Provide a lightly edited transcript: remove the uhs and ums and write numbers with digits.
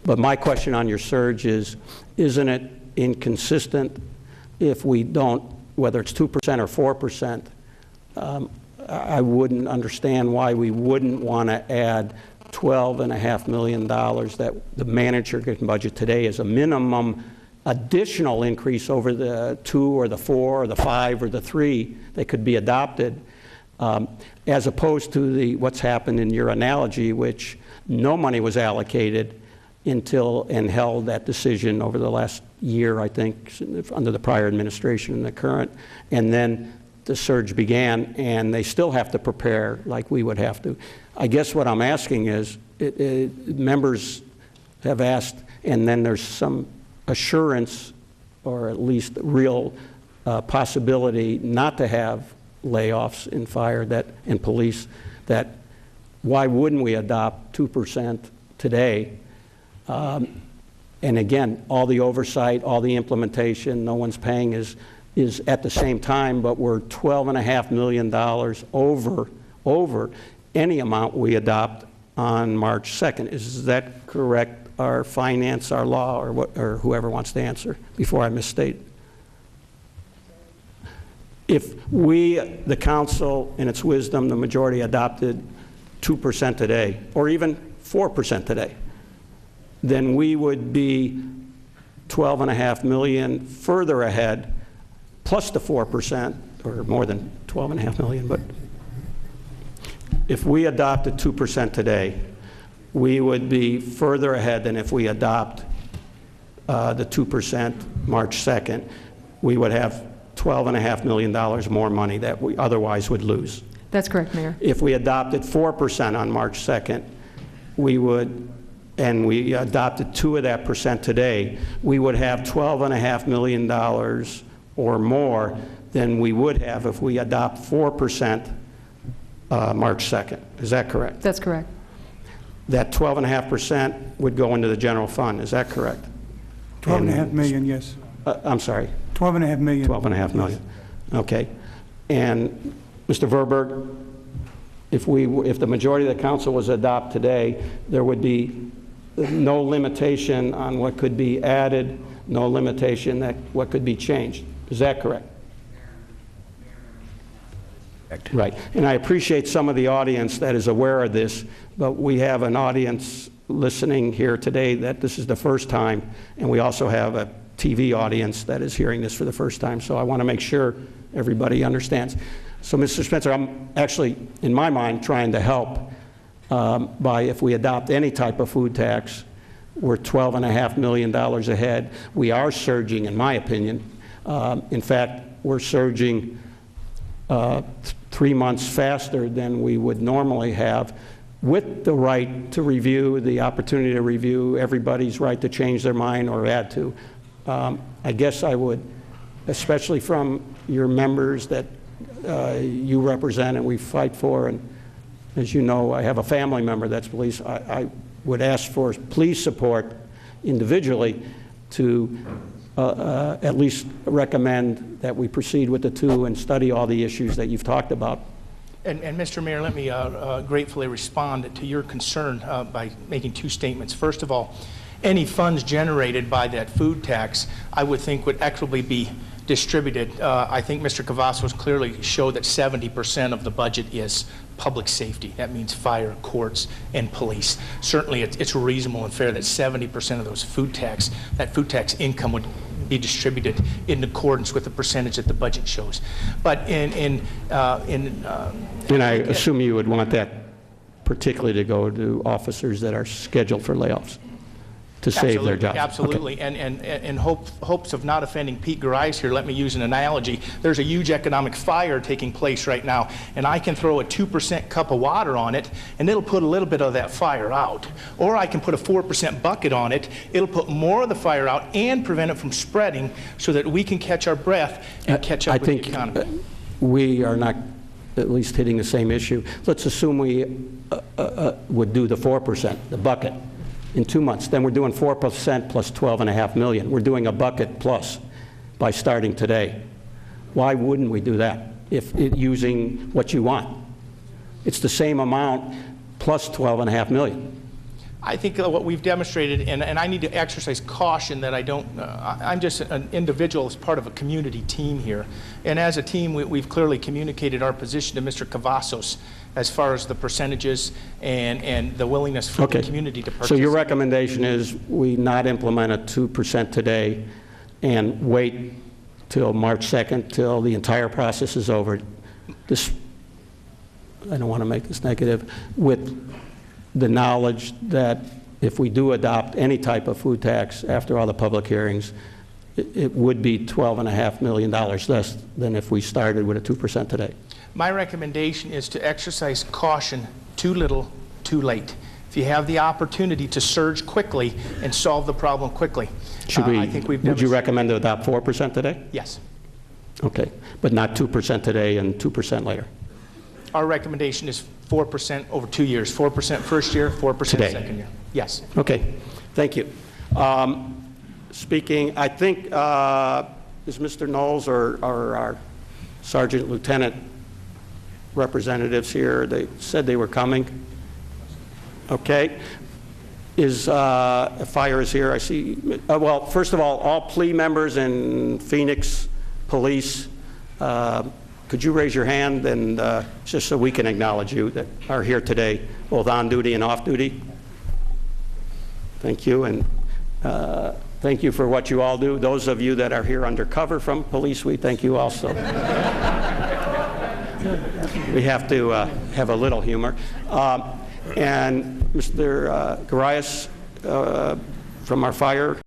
But my question on your surge is, isn't it inconsistent if we don't, whether it's 2% or 4%, I wouldn't understand why we wouldn't want to add $12.5 million that the manager can budget today as a minimum additional increase over the 2 or the 4 or the 5 or the 3 that could be adopted, as opposed to what's happened in your analogy, which no money was allocated until and held that decision over the last year, I think, under the prior administration and the current, and then the surge began, and they still have to prepare like we would have to. I guess what I'm asking is, members have asked, and then there's some assurance, or at least real possibility not to have layoffs in fire and police, that why wouldn't we adopt 2% today? And again, all the oversight, all the implementation, no one's paying is at the same time, but we're $12.5 million over any amount we adopt on March 2nd. Is that correct, our finance, our law, or whoever wants to answer before I misstate? If we, the council, in its wisdom, the majority adopted 2% today, or even 4% today, then we would be $12.5 million further ahead, plus the 4%, or more than $12.5 million. But if we adopted 2% today, we would be further ahead than if we adopt the 2% March 2nd. We would have $12.5 million more money that we otherwise would lose. That's correct, Mayor. If we adopted 4% on March 2nd, we would, and we adopted 2 of that percent today, we would have $12.5 million or more than we would have if we adopt 4% March 2nd. Is that correct? That's correct. That 12.5% would go into the general fund. Is that correct? 12.5 million, yes. I'm sorry. 12.5 million. 12.5 million. Okay. And Mr. Verberg, if the majority of the council was to adopt today, there would be no limitation on what could be added, no limitation that what could be changed. Is that correct? Right. And I appreciate some of the audience that is aware of this, but we have an audience listening here today that this is the first time, and we also have a TV audience that is hearing this for the first time, so I want to make sure everybody understands. So, Mr. Spencer, I'm actually, in my mind, trying to help by, if we adopt any type of food tax, we're $12.5 million ahead. We are surging, in my opinion. In fact, we're surging 3 months faster than we would normally have, with the right to review, the opportunity to review, everybody's right to change their mind or add to. I guess I would, especially from your members that you represent and we fight for, and as you know, I have a family member that's police, I would ask for please support individually to at least recommend that we proceed with the 2 and study all the issues that you've talked about. And Mr. Mayor, let me gratefully respond to your concern by making 2 statements. First of all, any funds generated by that food tax, I would think would equitably be distributed. I think Mr. Cavazos clearly showed that 70% of the budget is public safety. That means fire, courts, and police. Certainly it's reasonable and fair that 70% of those that food tax income would be distributed in accordance with the percentage that the budget shows. But and I assume you would want that particularly to go to officers that are scheduled for layoffs, to save their jobs. Absolutely. Okay. And in hopes of not offending Pete Garais here, let me use an analogy. There's a huge economic fire taking place right now, and I can throw a 2% cup of water on it, and it'll put a little bit of that fire out. Or I can put a 4% bucket on it. It'll put more of the fire out and prevent it from spreading so that we can catch our breath and catch up with the economy. I think we are not at least hitting the same issue. Let's assume we would do the 4%, the bucket, in 2 months. Then we're doing 4% plus $12.5 million. We're doing a bucket plus by starting today. Why wouldn't we do that using what you want? It's the same amount plus $12.5 million. I think what we've demonstrated, and I need to exercise caution that I don't, I'm just an individual as part of a community team here. And as a team, we've clearly communicated our position to Mr. Cavazos as far as the percentages and the willingness for the community to participate. So your recommendation is we not implement a 2% today and wait till March 2nd, till the entire process is over. This, I don't want to make this negative, with the knowledge that if we do adopt any type of food tax after all the public hearings, it would be $12.5 million less than if we started with a 2% today. My recommendation is to exercise caution, too little, too late. If you have the opportunity to surge quickly and solve the problem quickly, Should we, I think we've would you recommend to adopt 4% today? Yes. Okay, but not 2% today and 2% later? Our recommendation is 4% over 2 years, 4% first year, 4% Today. second year. Yes. Okay, thank you. Speaking, I think, is Mr. Knowles or our Sergeant Lieutenant representatives here? They said they were coming. Okay. Is fire is here? I see. Well, first of all PLEA members and Phoenix Police, could you raise your hand and just so we can acknowledge you that are here today, both on duty and off duty? Thank you, and thank you for what you all do. Those of you that are here undercover from police, we thank you also. We have to have a little humor. And Mr. Garias from our fire